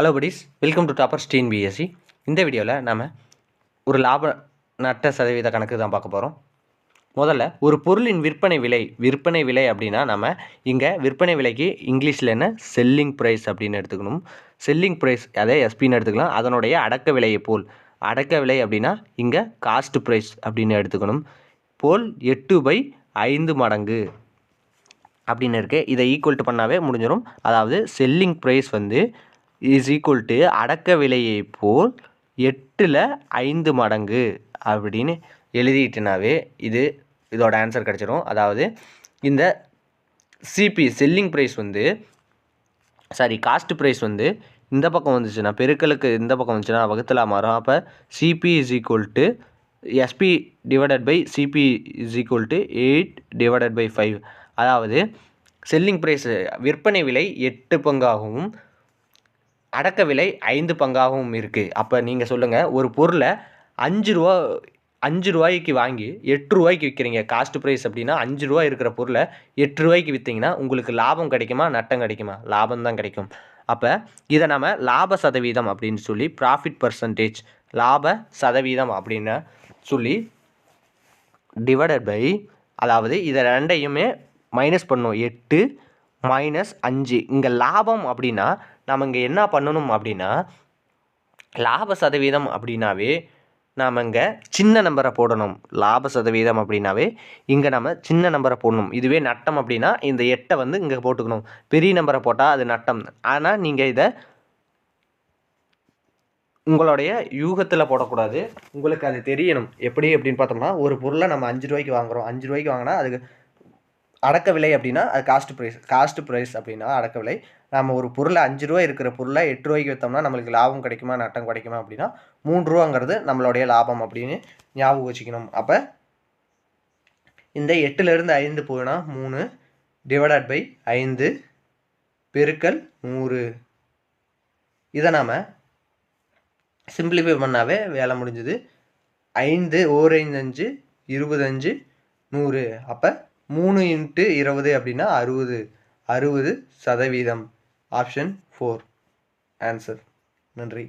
Hello buddies, welcome to toppers TNPSC. இந்த வீடியோவில் நாம் ஒரு லாப நட்ட சதவீத கணக்கு தான் பார்க்க போகிறோம். முதல்ல ஒரு பொருளின் விற்பனை விலை அப்படின்னா நம்ம இங்கே விற்பனை விலைக்கு இங்கிலீஷில் என்ன செல்லிங் ப்ரைஸ் அப்படின்னு எடுத்துக்கணும். செல்லிங் ப்ரைஸ் அதே எஸ்பின்னு எடுத்துக்கலாம். அதனுடைய அடக்க விலையை போல் அடக்க விலை அப்படின்னா இங்கே காஸ்ட் ப்ரைஸ் அப்படின்னு எடுத்துக்கணும். போல் 8/5 மடங்கு அப்படின்னு இருக்குது. இதை ஈக்குவல் டு பண்ணாவே முடிஞ்சிடும். அதாவது செல்லிங் ப்ரைஸ் வந்து இஸ் ஈக்குவல் டு அடக்க விலையை போல் 8/5 மடங்கு அப்படின்னு எழுதிட்டுனாவே இதோட ஆன்சர் கிடச்சிரும். அதாவது இந்த சிபி செல்லிங் ப்ரைஸ் வந்து காஸ்ட் ப்ரைஸ் வந்து இந்த பக்கம் வந்துச்சுன்னா பெருக்கலுக்கு இந்த பக்கம் வந்துச்சுன்னா வகுத்தலாக மாறும். அப்போ CP is equal to SP divided by CP is equal to 8/5. அதாவது செல்லிங் ப்ரைஸ் விற்பனை விலை 8 பங்காகவும் அடக்க விலை 5 பங்காகவும் இருக்குது. அப்போ நீங்கள் சொல்லுங்கள், ஒரு பொருளை 5 ரூபாய்க்கு வாங்கி 8 ரூபாய்க்கு விற்கிறீங்க. காஸ்ட் ப்ரைஸ் அப்படின்னா 5 ரூபா இருக்கிற பொருளை 8 ரூபாய்க்கு விற்றீங்கன்னா உங்களுக்கு லாபம் கிடைக்குமா நட்டம் கிடைக்குமா? லாபம் தான் கிடைக்கும். அப்போ இதை நம்ம லாப சதவீதம் அப்படின்னு சொல்லி ப்ராஃபிட் பர்சன்டேஜ் லாப சதவீதம் அப்படின்னு சொல்லி டிவைடட் பை, அதாவது இதை ரெண்டையுமே மைனஸ் பண்ணும். 8 - 5. இங்கே லாபம் அப்படின்னா நம்ம இங்கே என்ன பண்ணணும் அப்படின்னா லாப சதவீதம் அப்படின்னாவே நாம் இங்கே சின்ன நம்பரை போடணும். லாப சதவீதம் அப்படின்னாவே இங்கே நம்ம சின்ன நம்பரை போடணும். இதுவே நட்டம் அப்படின்னா இந்த 8 வந்து இங்கே போட்டுக்கணும். பெரிய நம்பரை போட்டால் அது நட்டம். ஆனால் நீங்கள் இதை உங்களுடைய யூகத்தில் போடக்கூடாது. உங்களுக்கு அது தெரியணும். எப்படி அப்படின்னு பார்த்தோம்னா, ஒரு பொருளை நம்ம 5 ரூபாய்க்கு வாங்குகிறோம். 5 ரூபாய்க்கு வாங்கினா அதுக்கு அடக்க விலை அப்படின்னா அது காஸ்ட் ப்ரைஸ் அப்படின்னா அடக்க விலை. நம்ம ஒரு பொருளை 5 ரூபா இருக்கிற பொருளை 8 ரூபாய்க்கு விற்றோம்னா நம்மளுக்கு லாபம் கிடைக்குமா நட்டம் கிடைக்குமா அப்படின்னா 3 ரூபாங்கிறது நம்மளுடைய லாபம் அப்படின்னு ஞாபகம் வச்சுக்கணும். அப்போ இந்த 8லேருந்து 5 போனால் 3 டிவைடட் பை 5 பெருக்கல் 100. இதை நாம் சிம்பிளிஃபை பண்ணாவே வேலை முடிஞ்சுது. 5 ஓர் 5 25 100. அப்போ 3 × 20 அப்படின்னா 60%. Option 4 answer. நன்றி.